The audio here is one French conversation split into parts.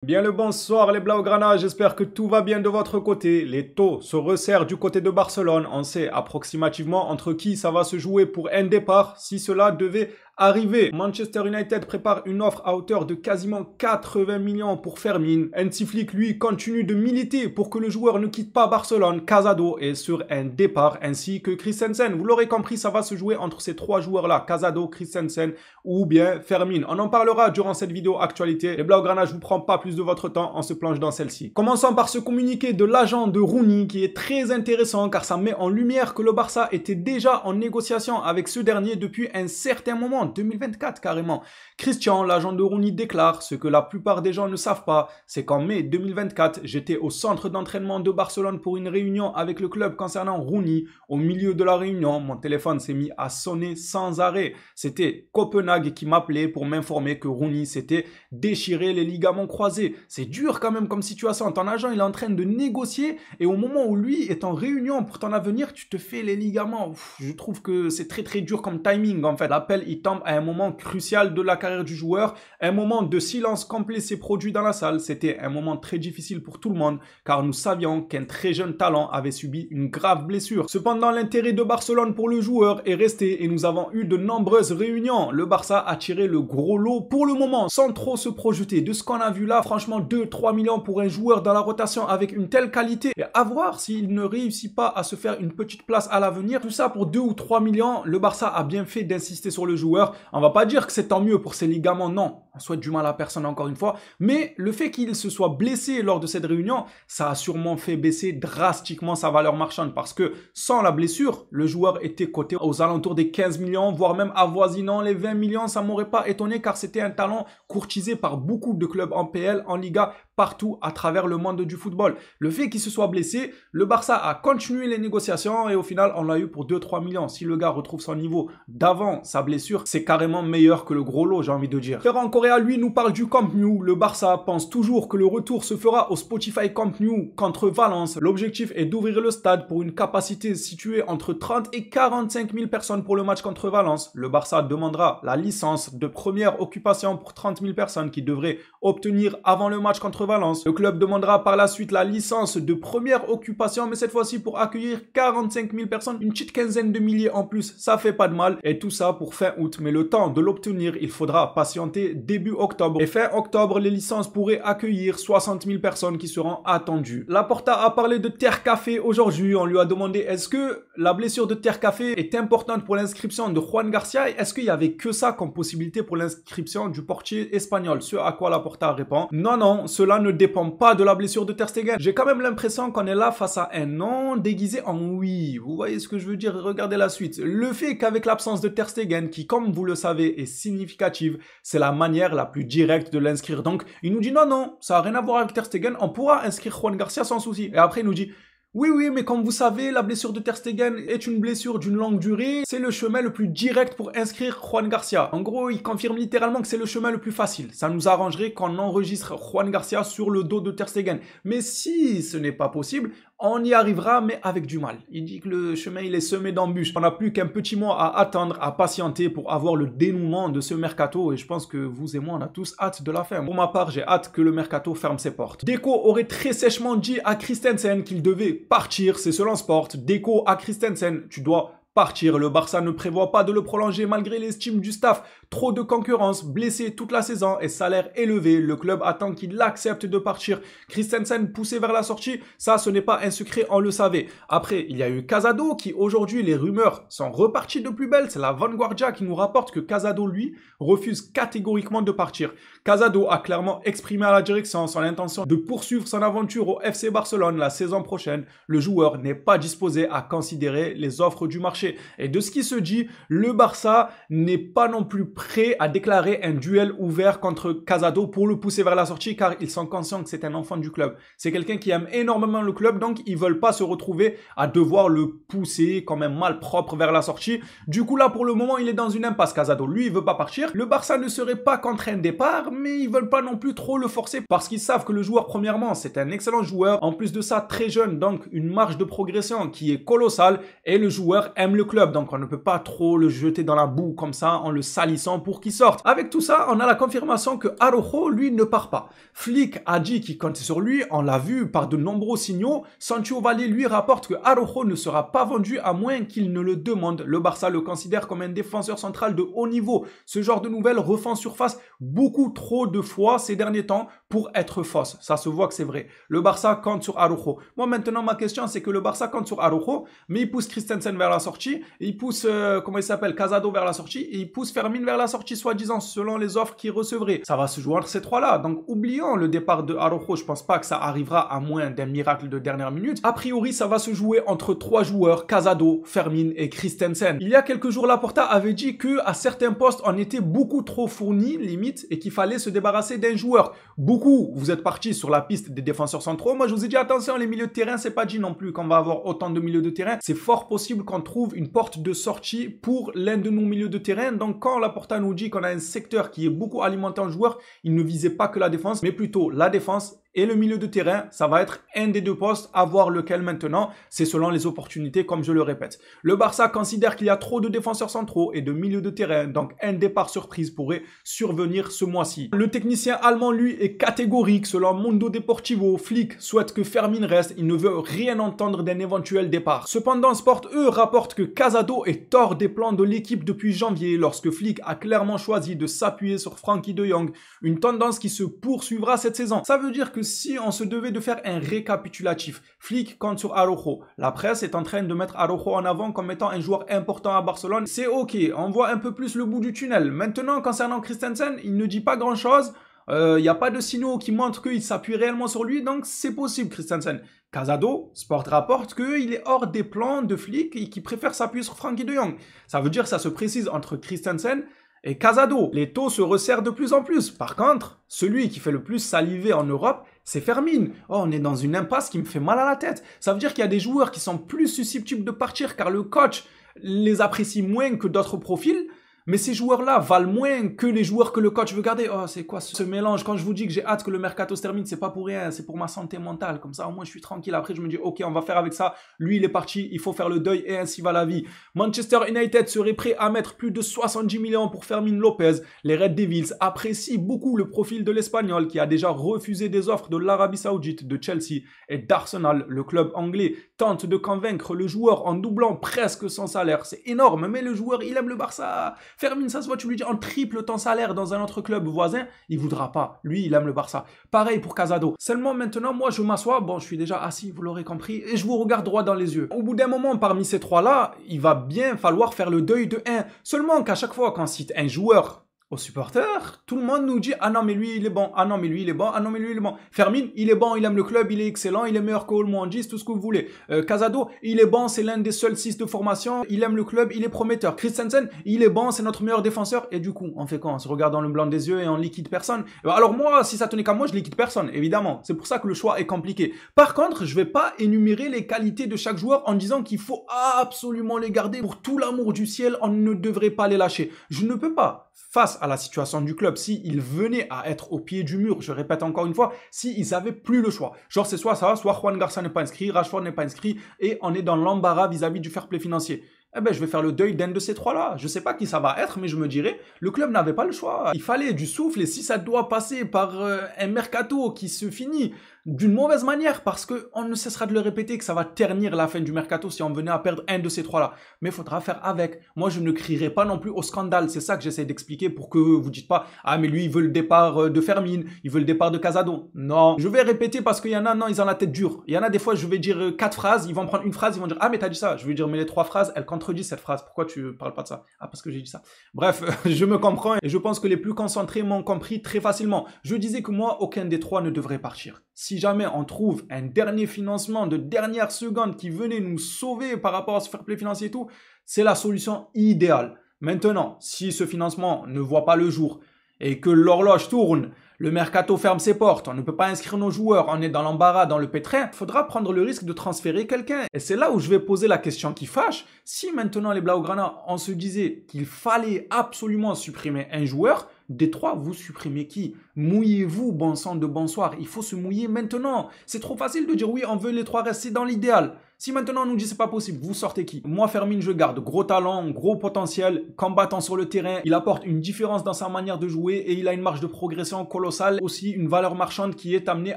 Bien le bonsoir les Blaugrana, j'espère que tout va bien de votre côté. Les taux se resserrent du côté de Barcelone. On sait approximativement entre qui ça va se jouer pour un départ si cela devait arriver. Manchester United prépare une offre à hauteur de quasiment 80 millions pour Fermin. Hansi Flick, lui, continue de militer pour que le joueur ne quitte pas Barcelone. Casado est sur un départ ainsi que Christensen. Vous l'aurez compris, ça va se jouer entre ces trois joueurs-là, Casado, Christensen ou bien Fermin. On en parlera durant cette vidéo actualité. Les Blaugrana, je vous prends pas plus de votre temps, on se plonge dans celle-ci. Commençons par ce communiqué de l'agent de Rooney qui est très intéressant car ça met en lumière que le Barça était déjà en négociation avec ce dernier depuis un certain moment, 2024 carrément. Christian, l'agent de Rooney, déclare ce que la plupart des gens ne savent pas, c'est qu'en mai 2024, j'étais au centre d'entraînement de Barcelone pour une réunion avec le club concernant Rooney. Au milieu de la réunion, mon téléphone s'est mis à sonner sans arrêt. C'était Copenhague qui m'appelait pour m'informer que Rooney s'était déchiré les ligaments croisés. C'est dur quand même comme situation. Ton agent, il est en train de négocier et au moment où lui est en réunion pour ton avenir, tu te fais les ligaments. Je trouve que c'est très dur comme timing en fait. L'appel, il tombe à un moment crucial de la carrière du joueur. Un moment de silence complet s'est produit dans la salle. C'était un moment très difficile pour tout le monde car nous savions qu'un très jeune talent avait subi une grave blessure. Cependant, l'intérêt de Barcelone pour le joueur est resté et nous avons eu de nombreuses réunions. Le Barça a tiré le gros lot pour le moment sans trop se projeter. De ce qu'on a vu là, franchement, 2-3 millions pour un joueur dans la rotation avec une telle qualité. Et à voir s'il ne réussit pas à se faire une petite place à l'avenir. Tout ça pour 2 ou 3 millions. Le Barça a bien fait d'insister sur le joueur. On va pas dire que c'est tant mieux pour ses ligaments, non. On souhaite du mal à personne encore une fois. Mais le fait qu'il se soit blessé lors de cette réunion, ça a sûrement fait baisser drastiquement sa valeur marchande. Parce que sans la blessure, le joueur était coté aux alentours des 15 millions, voire même avoisinant les 20 millions. Ça m'aurait pas étonné car c'était un talent courtisé par beaucoup de clubs en PL, en Liga, partout à travers le monde du football. Le fait qu'il se soit blessé, le Barça a continué les négociations et au final, on l'a eu pour 2-3 millions. Si le gars retrouve son niveau d'avant sa blessure, c'est carrément meilleur que le gros lot, j'ai envie de dire. Ferran Correa, lui, nous parle du Camp Nou. Le Barça pense toujours que le retour se fera au Spotify Camp Nou contre Valence. L'objectif est d'ouvrir le stade pour une capacité située entre 30 et 45 000 personnes pour le match contre Valence. Le Barça demandera la licence de première occupation pour 30 000 personnes qui devraient obtenir avant le match contre Valence. Le club demandera par la suite la licence de première occupation, mais cette fois-ci pour accueillir 45 000 personnes, une petite quinzaine de milliers en plus, ça fait pas de mal. Et tout ça pour fin août, mais le temps de l'obtenir, il faudra patienter début octobre. Et fin octobre, les licences pourraient accueillir 60 000 personnes qui seront attendues. Laporta a parlé de Terre Café aujourd'hui. On lui a demandé est-ce que la blessure de Terre Café est importante pour l'inscription de Juan Garcia? Est-ce qu'il y avait que ça comme possibilité pour l'inscription du portier espagnol? Ce à quoi Laporta répond non, cela ne dépend pas de la blessure de Ter Stegen. J'ai quand même l'impression qu'on est là face à un non déguisé en oui. Vous voyez ce que je veux dire? Regardez la suite. Le fait qu'avec l'absence de Ter Stegen, qui comme vous le savez est significative, c'est la manière la plus directe de l'inscrire. Donc il nous dit non, ça n'a rien à voir avec Ter Stegen, on pourra inscrire Juan Garcia sans souci. Et après il nous dit oui, mais comme vous savez, la blessure de Ter Stegen est une blessure d'une longue durée. C'est le chemin le plus direct pour inscrire Juan Garcia. En gros, il confirme littéralement que c'est le chemin le plus facile. Ça nous arrangerait qu'on enregistre Juan Garcia sur le dos de Ter Stegen. Mais si ce n'est pas possible, on y arrivera, mais avec du mal. Il dit que le chemin, il est semé d'embûches. On n'a plus qu'un petit mois à attendre, à patienter pour avoir le dénouement de ce mercato. Et je pense que vous et moi, on a tous hâte de la fin. Pour ma part, j'ai hâte que le mercato ferme ses portes. Deco aurait très sèchement dit à Christensen qu'il devait partir. C'est selon Sport. Deco à Christensen, tu dois partir. Le Barça ne prévoit pas de le prolonger malgré l'estime du staff. Trop de concurrence, blessé toute la saison et salaire élevé. Le club attend qu'il accepte de partir. Christensen poussé vers la sortie, ça ce n'est pas un secret, on le savait. Après, il y a eu Casado qui aujourd'hui les rumeurs sont reparties de plus belle. C'est la Vanguardia qui nous rapporte que Casado lui refuse catégoriquement de partir. Casado a clairement exprimé à la direction son intention de poursuivre son aventure au FC Barcelone la saison prochaine. Le joueur n'est pas disposé à considérer les offres du marché. Et de ce qui se dit, le Barça n'est pas non plus prêt à déclarer un duel ouvert contre Casado pour le pousser vers la sortie car ils sont conscients que c'est un enfant du club. C'est quelqu'un qui aime énormément le club, donc ils veulent pas se retrouver à devoir le pousser comme un malpropre vers la sortie. Du coup là pour le moment il est dans une impasse. Casado, lui il veut pas partir. Le Barça ne serait pas contre un départ, mais ils veulent pas non plus trop le forcer parce qu'ils savent que le joueur premièrement c'est un excellent joueur, en plus de ça très jeune, donc une marge de progression qui est colossale et le joueur aime aime le club, donc on ne peut pas trop le jeter dans la boue comme ça en le salissant pour qu'il sorte. Avec tout ça, on a la confirmation que Araujo, lui, ne part pas. Flick a dit qu'il comptait sur lui, on l'a vu par de nombreux signaux. Sancho Valle lui rapporte que Araujo ne sera pas vendu à moins qu'il ne le demande. Le Barça le considère comme un défenseur central de haut niveau. Ce genre de nouvelles refont surface beaucoup trop de fois ces derniers temps pour être fausse. Ça se voit que c'est vrai. Le Barça compte sur Araujo. Moi maintenant ma question c'est que le Barça compte sur Araujo, mais il pousse Christensen vers la sortie, il pousse comment il s'appelle, Casado vers la sortie, et il pousse Fermin vers la sortie soi-disant selon les offres qu'il recevrait. Ça va se jouer entre ces trois-là. Donc oublions le départ de Araujo. Je pense pas que ça arrivera à moins d'un miracle de dernière minute. A priori ça va se jouer entre trois joueurs, Casado, Fermin et Christensen. Il y a quelques jours Laporta avait dit que à certains postes on était beaucoup trop fournis limite et qu'il fallait se débarrasser d'un joueur. Beaucoup, vous êtes partis sur la piste des défenseurs centraux. Moi, je vous ai dit, attention, les milieux de terrain, c'est pas dit non plus qu'on va avoir autant de milieux de terrain. C'est fort possible qu'on trouve une porte de sortie pour l'un de nos milieux de terrain. Donc, quand Laporta nous dit qu'on a un secteur qui est beaucoup alimenté en joueurs, il ne visait pas que la défense, mais plutôt la défense et le milieu de terrain. Ça va être un des deux postes, à voir lequel maintenant. C'est selon les opportunités, comme je le répète. Le Barça considère qu'il y a trop de défenseurs centraux et de milieux de terrain. Donc, un départ surprise pourrait survenir ce mois-ci. Le technicien allemand, lui, est catégorique. Selon Mundo Deportivo, Flick souhaite que Fermin reste. Il ne veut rien entendre d'un éventuel départ. Cependant, Sport, eux, rapporte que Casado est hors des plans de l'équipe depuis janvier, lorsque Flick a clairement choisi de s'appuyer sur Frenkie de Jong. Une tendance qui se poursuivra cette saison. Ça veut dire que si on se devait de faire un récapitulatif, Flick compte sur Araujo. La presse est en train de mettre Araujo en avant comme étant un joueur important à Barcelone. C'est ok, on voit un peu plus le bout du tunnel. Maintenant, concernant Christensen, il ne dit pas grand-chose. Il n'y a pas de signaux qui montrent qu'il s'appuie réellement sur lui, donc c'est possible Christensen. Casado, Sport rapporte qu'il est hors des plans de Flick et qu'il préfère s'appuyer sur Frenkie de Jong. Ça veut dire que ça se précise entre Christensen et Casado. Les taux se resserrent de plus en plus. Par contre, celui qui fait le plus saliver en Europe, c'est Fermin. Oh, on est dans une impasse qui me fait mal à la tête. Ça veut dire qu'il y a des joueurs qui sont plus susceptibles de partir car le coach les apprécie moins que d'autres profils. Mais ces joueurs-là valent moins que les joueurs que le coach veut garder. Oh, c'est quoi ce mélange? Quand je vous dis que j'ai hâte que le mercato se termine, c'est pas pour rien, c'est pour ma santé mentale. Comme ça, au moins, je suis tranquille. Après, je me dis, ok, on va faire avec ça. Lui, il est parti, il faut faire le deuil et ainsi va la vie. Manchester United serait prêt à mettre plus de 70 millions pour Fermin Lopez. Les Red Devils apprécient beaucoup le profil de l'Espagnol qui a déjà refusé des offres de l'Arabie Saoudite, de Chelsea et d'Arsenal. Le club anglais tente de convaincre le joueur en doublant presque son salaire. C'est énorme, mais le joueur, il aime le Barça. Fermin, ça se voit, tu lui dis en triple ton salaire dans un autre club voisin, il voudra pas. Lui, il aime le Barça. Pareil pour Casado. Seulement maintenant, moi, je m'assois, bon, je suis déjà assis, vous l'aurez compris, et je vous regarde droit dans les yeux. Au bout d'un moment, parmi ces trois-là, il va bien falloir faire le deuil de un. Seulement qu'à chaque fois qu'on cite un joueur aux supporters, tout le monde nous dit « Ah non, mais lui, il est bon. Ah non, mais lui, il est bon. Ah non, mais lui, il est bon. » Fermin, il est bon, il aime le club, il est excellent, il est meilleur que Olmouandis, tout ce que vous voulez. Casado, il est bon, c'est l'un des seuls 6 de formation, il aime le club, il est prometteur. Christensen, il est bon, c'est notre meilleur défenseur. Et du coup, on fait quoi? On se regarde dans le blanc des yeux et on liquide personne. Alors moi, si ça tenait qu'à moi, je liquide personne, évidemment. C'est pour ça que le choix est compliqué. Par contre, je vais pas énumérer les qualités de chaque joueur en disant qu'il faut absolument les garder. Pour tout l'amour du ciel, on ne devrait pas les lâcher. Je ne peux pas. Face à la situation du club, s'ils venaient à être au pied du mur, je répète encore une fois, s'ils avaient plus le choix. Genre c'est soit ça, soit Juan Garcia n'est pas inscrit, Rashford n'est pas inscrit, et on est dans l'embarras vis-à-vis du fair play financier. Eh ben, je vais faire le deuil d'un de ces trois-là. Je sais pas qui ça va être, mais je me dirais, le club n'avait pas le choix. Il fallait du souffle, et si ça doit passer par un mercato qui se finit d'une mauvaise manière, parce qu'on ne cessera de le répéter que ça va ternir la fin du mercato si on venait à perdre un de ces trois-là. Mais il faudra faire avec. Moi, je ne crierai pas non plus au scandale. C'est ça que j'essaie d'expliquer pour que vous dites pas « Ah, mais lui, il veut le départ de Fermin, il veut le départ de Casado. » Non. Je vais répéter parce qu'il y en a, non, ils ont la tête dure. Il y en a des fois, je vais dire 4 phrases, ils vont prendre une phrase, ils vont dire « Ah, mais t'as dit ça. » Je vais dire « Mais les 3 phrases, elles contredisent cette phrase. Pourquoi tu parles pas de ça? » Ah, parce que j'ai dit ça. Bref, je me comprends et je pense que les plus concentrés m'ont compris très facilement. Je disais que moi, aucun des trois ne devrait partir. Si jamais on trouve un dernier financement de dernière seconde qui venait nous sauver par rapport à ce fair play financier et tout, c'est la solution idéale. Maintenant, si ce financement ne voit pas le jour et que l'horloge tourne, le mercato ferme ses portes, on ne peut pas inscrire nos joueurs, on est dans l'embarras, dans le pétrin, il faudra prendre le risque de transférer quelqu'un. Et c'est là où je vais poser la question qui fâche. Si maintenant les Blaugrana, on se disait qu'il fallait absolument supprimer un joueur, des trois, vous supprimez qui? Mouillez-vous, bon sang de bonsoir. Il faut se mouiller maintenant. C'est trop facile de dire oui, on veut les trois rester dans l'idéal. Si maintenant on nous dit c'est pas possible, vous sortez qui? Moi, Fermin, je garde. Gros talent, gros potentiel, combattant sur le terrain. Il apporte une différence dans sa manière de jouer et il a une marge de progression colossale. Aussi, une valeur marchande qui est amenée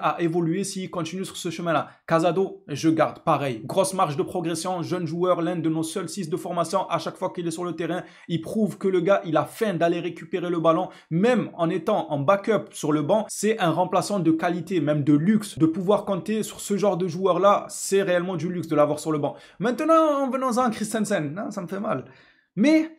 à évoluer s'il continue sur ce chemin-là. Casado, je garde. Pareil. Grosse marge de progression. Jeune joueur, l'un de nos seuls 6 de formation. À chaque fois qu'il est sur le terrain, il prouve que le gars, il a faim d'aller récupérer le ballon. Même en étant en backup sur le banc, c'est un remplaçant de qualité, même de luxe. De pouvoir compter sur ce genre de joueur-là, c'est réellement du luxe de l'avoir sur le banc. Maintenant, en venant-en à Christensen, ça me fait mal. Mais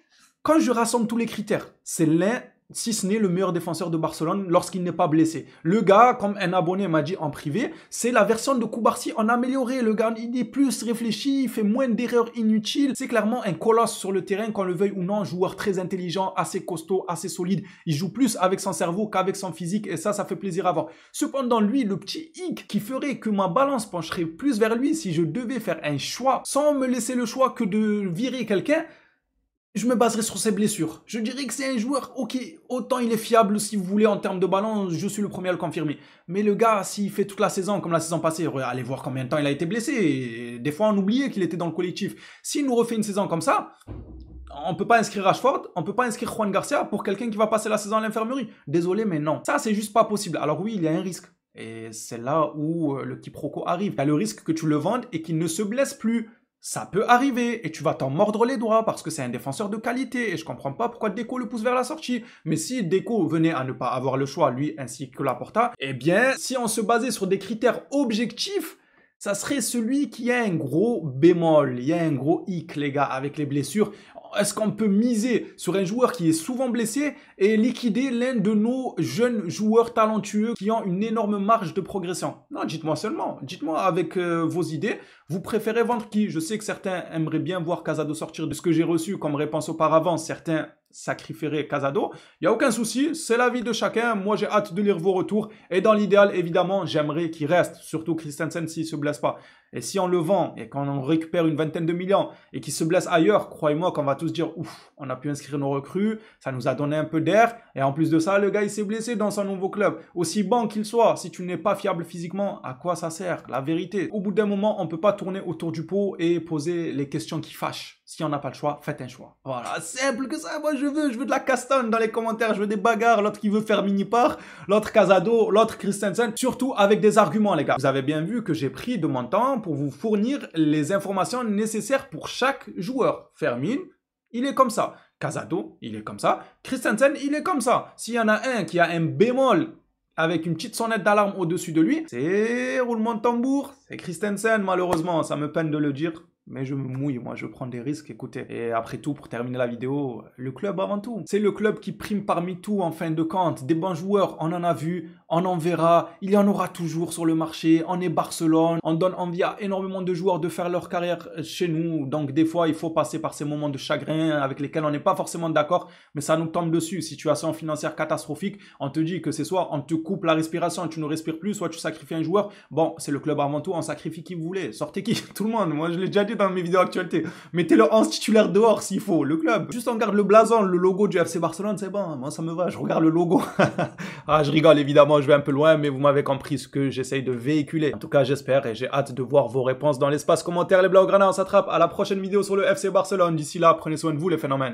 quand je rassemble tous les critères, c'est l'un, si ce n'est le meilleur défenseur de Barcelone lorsqu'il n'est pas blessé. Le gars, comme un abonné m'a dit en privé, c'est la version de Koubarsi en amélioré. Le gars, il est plus réfléchi, il fait moins d'erreurs inutiles. C'est clairement un colosse sur le terrain, qu'on le veuille ou non, joueur très intelligent, assez costaud, assez solide. Il joue plus avec son cerveau qu'avec son physique et ça fait plaisir à voir. Cependant, lui, le petit hic qui ferait que ma balance pencherait plus vers lui si je devais faire un choix, sans me laisser le choix que de virer quelqu'un, je me baserai sur ses blessures. Je dirais que c'est un joueur, ok, autant il est fiable si vous voulez en termes de ballon, je suis le premier à le confirmer. Mais le gars, s'il fait toute la saison comme la saison passée, allez voir combien de temps il a été blessé. Et des fois, on oubliait qu'il était dans le collectif. S'il nous refait une saison comme ça, on peut pas inscrire Rashford, on peut pas inscrire Juan Garcia pour quelqu'un qui va passer la saison à l'infirmerie. Désolé, mais non. Ça, c'est juste pas possible. Alors oui, il y a un risque. Et c'est là où le quiproquo arrive. Il y a le risque que tu le vendes et qu'il ne se blesse plus. Ça peut arriver et tu vas t'en mordre les doigts parce que c'est un défenseur de qualité et je comprends pas pourquoi Deco le pousse vers la sortie. Mais si Deco venait à ne pas avoir le choix, lui ainsi que Laporta, eh bien, si on se basait sur des critères objectifs, ça serait celui qui a un gros bémol, il y a un gros hic les gars avec les blessures. Est-ce qu'on peut miser sur un joueur qui est souvent blessé et liquider l'un de nos jeunes joueurs talentueux qui ont une énorme marge de progression? Non, dites-moi seulement. Dites-moi avec vos idées. Vous préférez vendre qui? Je sais que certains aimeraient bien voir Casado sortir. De ce que j'ai reçu comme réponse auparavant, certains sacrifieraient Casado. Il n'y a aucun souci, c'est l'avis de chacun. Moi, j'ai hâte de lire vos retours. Et dans l'idéal, évidemment, j'aimerais qu'il reste. Surtout Christensen s'il ne se blesse pas. Et si on le vend et qu'on récupère une vingtaine de millions et qu'il se blesse ailleurs, croyez-moi qu'on va tous dire ouf, on a pu inscrire nos recrues, ça nous a donné un peu d'air. Et en plus de ça, le gars, il s'est blessé dans son nouveau club. Aussi bon qu'il soit, si tu n'es pas fiable physiquement, à quoi ça sert? La vérité. Au bout d'un moment, on ne peut pas tourner autour du pot et poser les questions qui fâchent. Si on n'a pas le choix, faites un choix. Voilà, simple que ça. Moi, je veux de la castagne dans les commentaires. Je veux des bagarres. L'autre qui veut faire mini-part, l'autre Casado, l'autre Christensen. Surtout avec des arguments, les gars. Vous avez bien vu que j'ai pris de mon temps pour vous fournir les informations nécessaires pour chaque joueur. Fermin, il est comme ça. Casado, il est comme ça. Christensen, il est comme ça. S'il y en a un qui a un bémol avec une petite sonnette d'alarme au-dessus de lui, c'est roulement de tambour. C'est Christensen, malheureusement. Ça me peine de le dire. Mais je me mouille, moi je prends des risques, écoutez. Et après tout, pour terminer la vidéo, le club avant tout. C'est le club qui prime parmi tout en fin de compte. Des bons joueurs, on en a vu, on en verra, il y en aura toujours sur le marché. On est Barcelone, on donne envie à énormément de joueurs de faire leur carrière chez nous. Donc des fois, il faut passer par ces moments de chagrin avec lesquels on n'est pas forcément d'accord, mais ça nous tombe dessus. Situation financière catastrophique, on te dit que c'est soit on te coupe la respiration et tu ne respires plus, soit tu sacrifies un joueur. Bon, c'est le club avant tout, on sacrifie qui vous voulez. Sortez qui? Tout le monde, moi je l'ai déjà dit dans mes vidéos actualité. Mettez-le 11 titulaire dehors s'il faut, le club. Juste on garde le blason, le logo du FC Barcelone, c'est bon. Moi ça me va, je regarde le logo. Ah, je rigole évidemment, je vais un peu loin, mais vous m'avez compris ce que j'essaye de véhiculer. En tout cas, j'espère et j'ai hâte de voir vos réponses dans l'espace commentaire. Les Blaugrana, on s'attrape à la prochaine vidéo sur le FC Barcelone. D'ici là, prenez soin de vous les phénomènes.